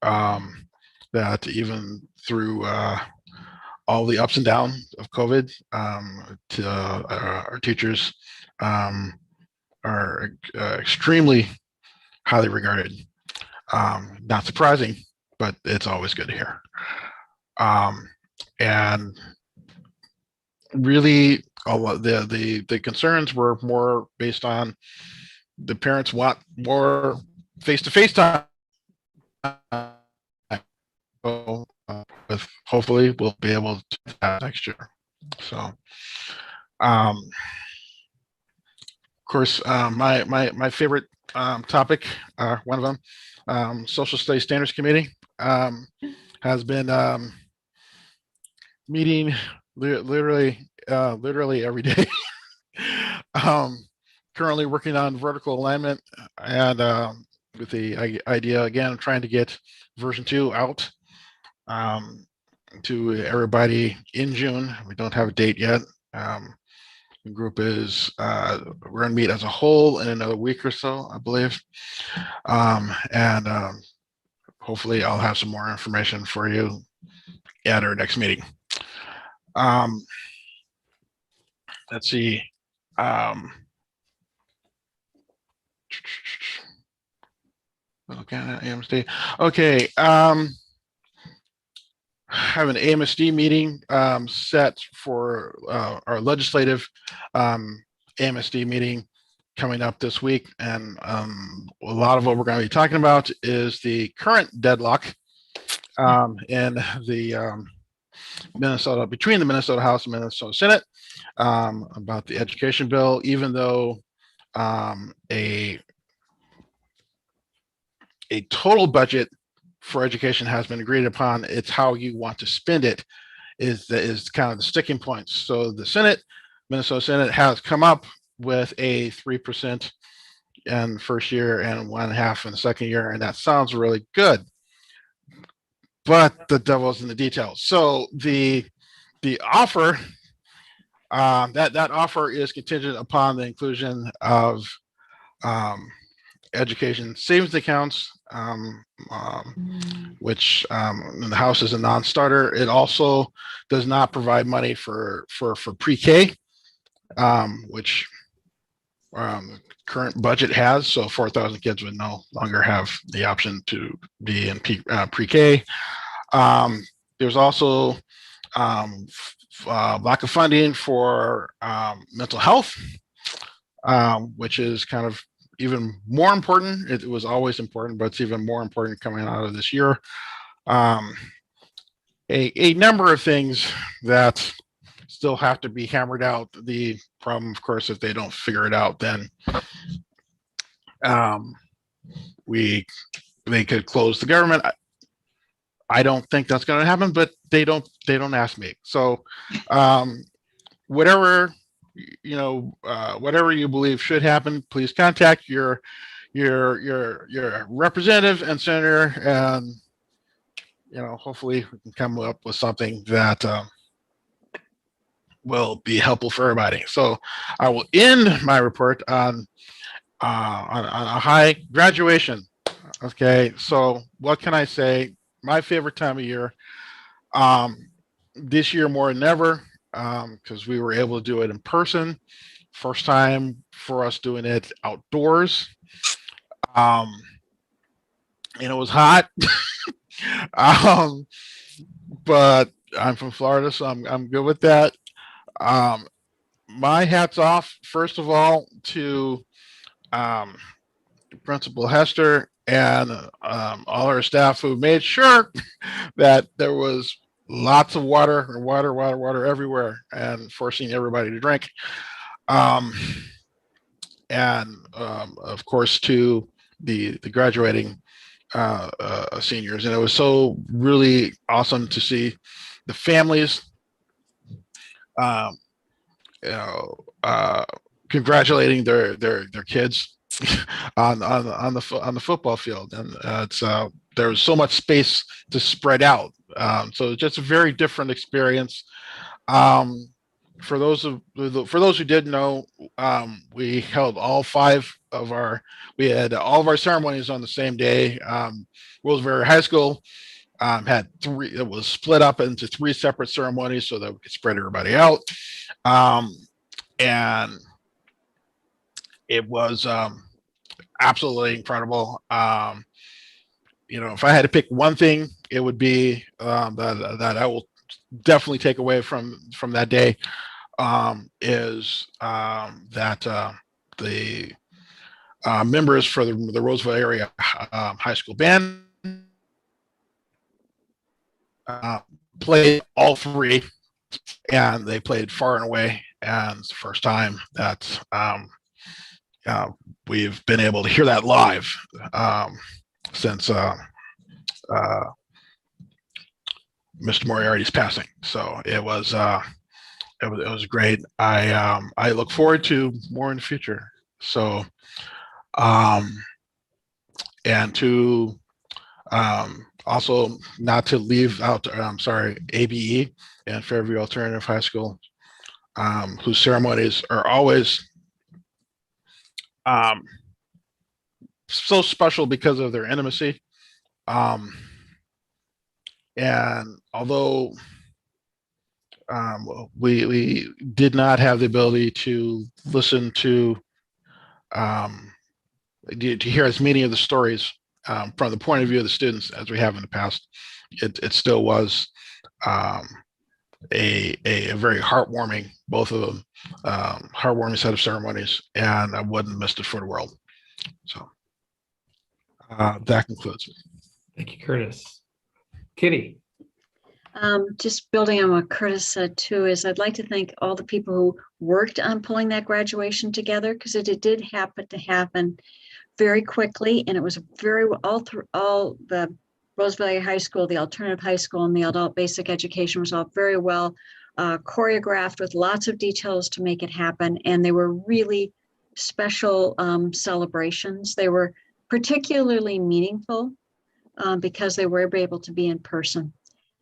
that even through all the ups and downs of COVID, our teachers are extremely highly regarded. Not surprising, but it's always good to hear. And really, all of the concerns were more based on the parents want more face-to-face time. So hopefully we'll be able to do that next year. So of course, my favorite topic, one of them, Social Studies Standards Committee, has been meeting literally every day. Currently working on vertical alignment, and with the idea again of trying to get version 2 out to everybody in June. We don't have a date yet. The group is we're going to meet as a whole in another week or so, I believe, and hopefully I'll have some more information for you at our next meeting. Let's see. Okay, AMSD. Okay. Have an AMSD meeting set for our legislative AMSD meeting coming up this week, and a lot of what we're going to be talking about is the current deadlock in the between the Minnesota House and Minnesota Senate about the education bill. Even though a total budget for education has been agreed upon, it's how you want to spend it is kind of the sticking points. So the Senate, Minnesota Senate, has come up with a 3% in the first year and 1.5% in the second year, and that sounds really good. But the devil's in the details. So the offer that offer is contingent upon the inclusion of education savings accounts which in the House is a non-starter. It also does not provide money for pre-K, which current budget has. So 4,000 kids would no longer have the option to be in pre-K. There's also lack of funding for mental health, which is kind of even more important. It was always important, but it's even more important coming out of this year. A number of things that still have to be hammered out. The problem, of course, if they don't figure it out, then they could close the government. I don't think that's going to happen, but they don't ask me. So whatever whatever you believe should happen, please contact your representative and senator, and hopefully we can come up with something that will be helpful for everybody. So I will end my report on a high graduation. Okay, so what can I say? My favorite time of year. This year more than ever, because we were able to do it in person. First time for us doing it outdoors. And it was hot. But I'm from Florida, so I'm good with that. My hat's off, first of all, to Principal Hester and all our staff who made sure that there was lots of water everywhere and forcing everybody to drink. And of course, to the graduating seniors. And it was so really awesome to see the families congratulating their kids on the football field, and there was so much space to spread out. So it's just a very different experience. For those who didn't know, we held all of our ceremonies on the same day. Roseville High School had three. It was split up into three separate ceremonies so that we could spread everybody out, and it was absolutely incredible. If I had to pick one thing, it would be that I will definitely take away from that day, is that the members for the Roseville area high school band played all three, and they played far and away. And it's the first time that we've been able to hear that live since Mr. Moriarty's passing. So it was great. I look forward to more in the future. So and to also not to leave out ABE and Fairview Alternative High School, whose ceremonies are always so special because of their intimacy. And although we did not have the ability to listen to hear as many of the stories from the point of view of the students as we have in the past, it still was a very heartwarming, both of them, heartwarming set of ceremonies, and I wouldn't have missed it for the world. So that concludes. Thank you, Curtis. Kitty. Just building on what Curtis said too, is I'd like to thank all the people who worked on pulling that graduation together, because it did happen very quickly, and it was all the Roseville High School, the alternative high school, and the adult basic education was all very well choreographed with lots of details to make it happen. And they were really special celebrations. They were particularly meaningful because they were able to be in person,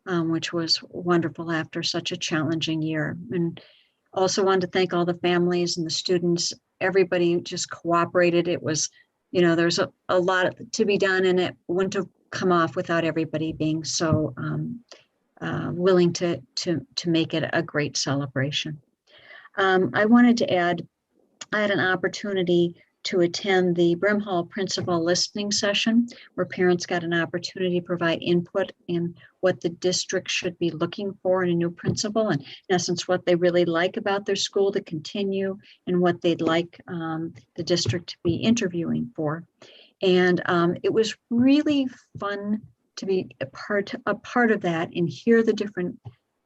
which was wonderful after such a challenging year. And also wanted to thank all the families and the students. Everybody just cooperated. It was there's a lot to be done, and it wouldn't have come off without everybody being so willing to make it a great celebration. I wanted to add, I had an opportunity to attend the Brimhall Principal Listening Session, where parents got an opportunity to provide input in what the district should be looking for in a new principal, and in essence, what they really like about their school to continue and what they'd like the district to be interviewing for. And it was really fun to be a part of that and hear the different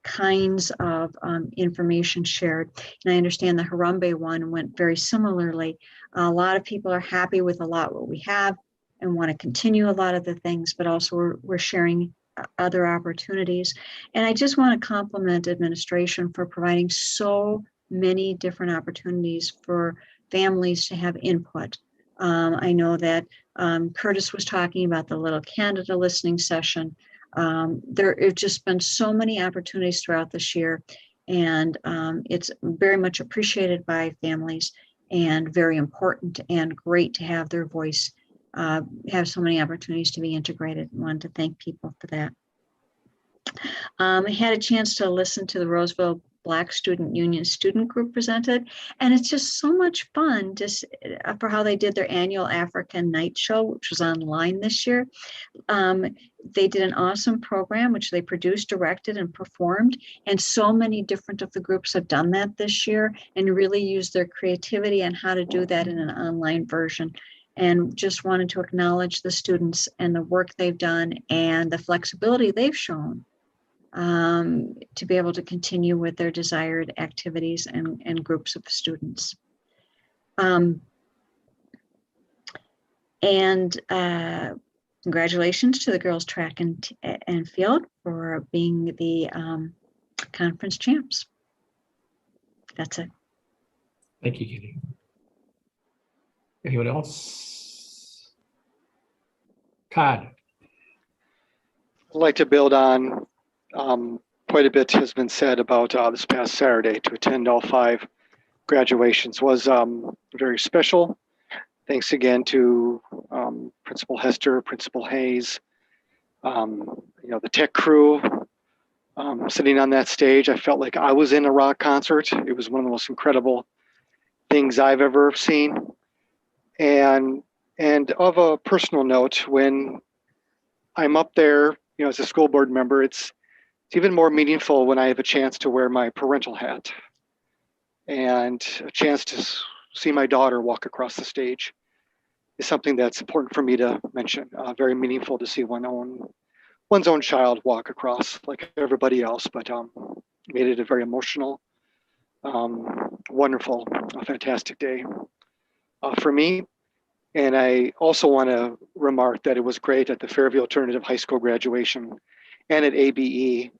kinds of information shared. And I understand the Harambe one went very similarly. A lot of people are happy with a lot what we have and want to continue a lot of the things, but also we're sharing other opportunities. And I just want to compliment administration for providing so many different opportunities for families to have input. I know that Curtis was talking about the Little Canada listening session. There have just been so many opportunities throughout this year, and it's very much appreciated by families and very important and great to have their voice, have so many opportunities to be integrated. I wanted to thank people for that. I had a chance to listen to the Roseville Black Student Union student group presented, and it's just so much fun just for how they did their annual African Night Show, which was online this year. They did an awesome program, which they produced, directed, and performed, and so many different of the groups have done that this year and really used their creativity on how to do that in an online version. And just wanted to acknowledge the students and the work they've done and the flexibility they've shown to be able to continue with their desired activities and groups of students. Congratulations to the girls track and field for being the conference champs. That's it. Thank you, Katie. Anyone else? Todd. I'd like to build on quite a bit has been said about this past Saturday. To attend all 5 graduations was very special. Thanks again to Principal Hester, Principal Hayes, the tech crew. Sitting on that stage, I felt like I was in a rock concert. It was one of the most incredible things I've ever seen. And of a personal note, when I'm up there, as a school board member, it's even more meaningful when I have a chance to wear my parental hat and a chance to see my daughter walk across the stage is something that's important for me to mention. Very meaningful to see one's own child walk across like everybody else, but made it a very emotional, wonderful, fantastic day for me. And I also want to remark that it was great at the Fairview Alternative High School graduation and at ABE.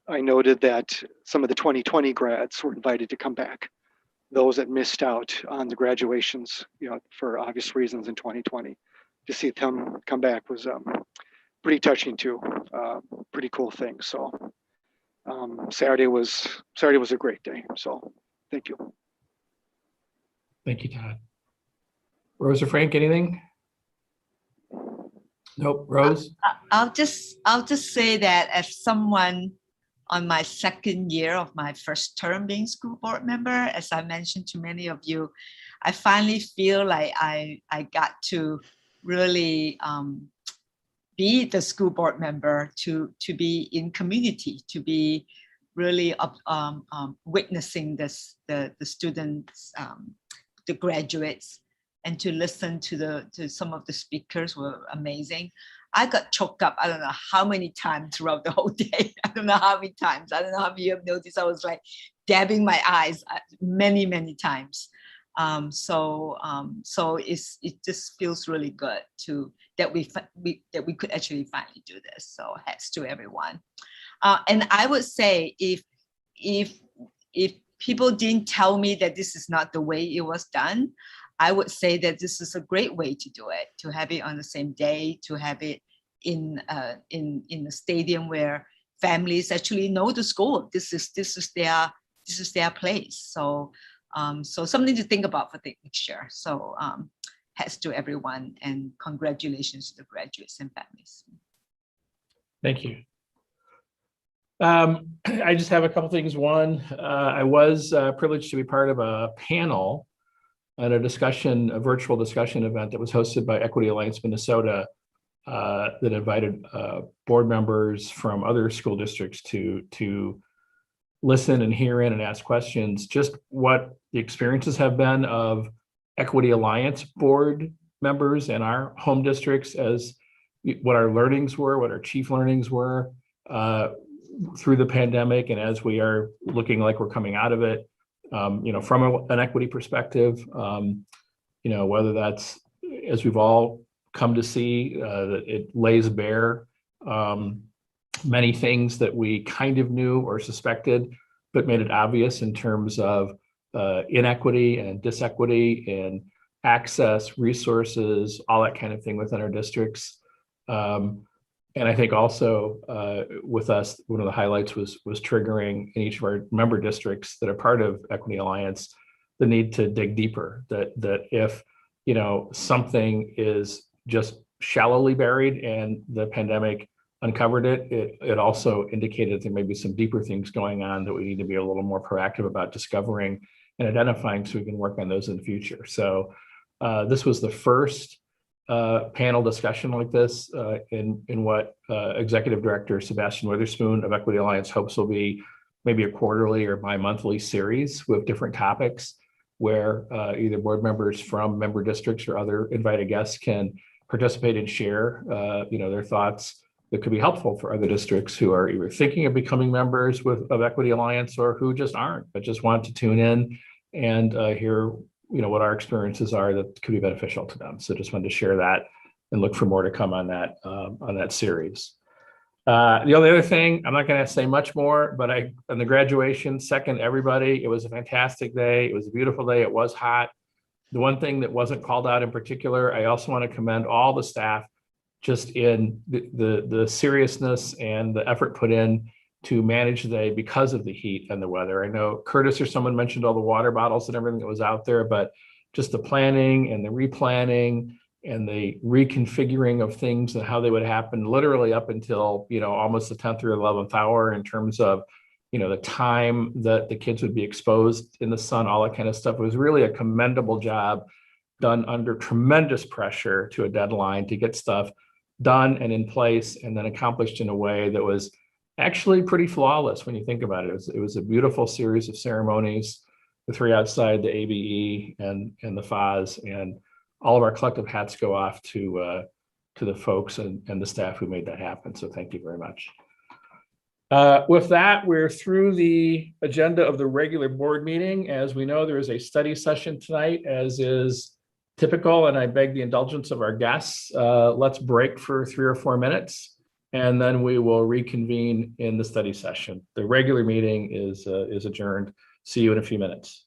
I noted that some of the 2020 grads were invited to come back. Those that missed out on the graduations, for obvious reasons in 2020, to see them come back was pretty touching too. Pretty cool thing. So Saturday was a great day. So thank you. Thank you, Todd. Rose or Frank, anything? Nope. Rose? I'll just say that as someone on my second year of my first term being school board member, as I mentioned to many of you, I finally feel like I got to really be the school board member, to be in community, to be really witnessing the students, the graduates, and to listen to some of the speakers were amazing. I got choked up, I don't know how many times throughout the whole day. I don't know how many times. I don't know how many you have noticed. I was like dabbing my eyes many, many times. So it just feels really good that we could actually finally do this. So hats to everyone. And I would say if people didn't tell me that this is not the way it was done, I would say that this is a great way to do it, to have it on the same day, to have it in the stadium where families actually know the school. This is their place. So so something to think about for the next year. So hats to everyone, and congratulations to the graduates and families. Thank you. I just have a couple things. One, I was privileged to be part of a panel at a virtual discussion event that was hosted by Equity Alliance Minnesota that invited board members from other school districts to listen and hear in and ask questions, just what the experiences have been of Equity Alliance board members in our home districts, as what our learnings were, what our chief learnings were through the pandemic, and as we are looking like we're coming out of it, from an equity perspective, whether that's, as we've all come to see, that it lays bare many things that we kind of knew or suspected, but made it obvious in terms of inequity and disequity and access, resources, all that kind of thing within our districts. And I think also with us, one of the highlights was triggering in each of our member districts that are part of Equity Alliance, the need to dig deeper, that if, something is just shallowly buried and the pandemic uncovered it also indicated there may be some deeper things going on that we need to be a little more proactive about discovering and identifying so we can work on those in the future. So this was the first panel discussion like this in what Executive Director Sebastian Witherspoon of Equity Alliance hopes will be maybe a quarterly or bi-monthly series with different topics where either board members from member districts or other invited guests can participate and share their thoughts that could be helpful for other districts who are either thinking of becoming members of Equity Alliance or who just aren't, but just want to tune in and hear what our experiences are that could be beneficial to them. So just wanted to share that and look for more to come on that series. The only other thing, I'm not going to say much more, but on the graduation, second everybody, it was a fantastic day. It was a beautiful day. It was hot. The one thing that wasn't called out in particular, I also want to commend all the staff just in the seriousness and the effort put in to manage the day because of the heat and the weather. I know Curtis or someone mentioned all the water bottles and everything that was out there, but just the planning and the replanning and the reconfiguring of things and how they would happen literally up until, almost the 10th or 11th hour in terms of, the time that the kids would be exposed in the sun, all that kind of stuff. It was really a commendable job done under tremendous pressure to a deadline to get stuff done and in place and then accomplished in a way that was actually pretty flawless when you think about it. It was a beautiful series of ceremonies, the three outside, the ABE and the FAS, and all of our collective hats go off to the folks and the staff who made that happen. So thank you very much. With that, we're through the agenda of the regular board meeting. As we know, there is a study session tonight, as is typical, and I beg the indulgence of our guests. Let's break for 3 or 4 minutes, and then we will reconvene in the study session. The regular meeting is adjourned. See you in a few minutes.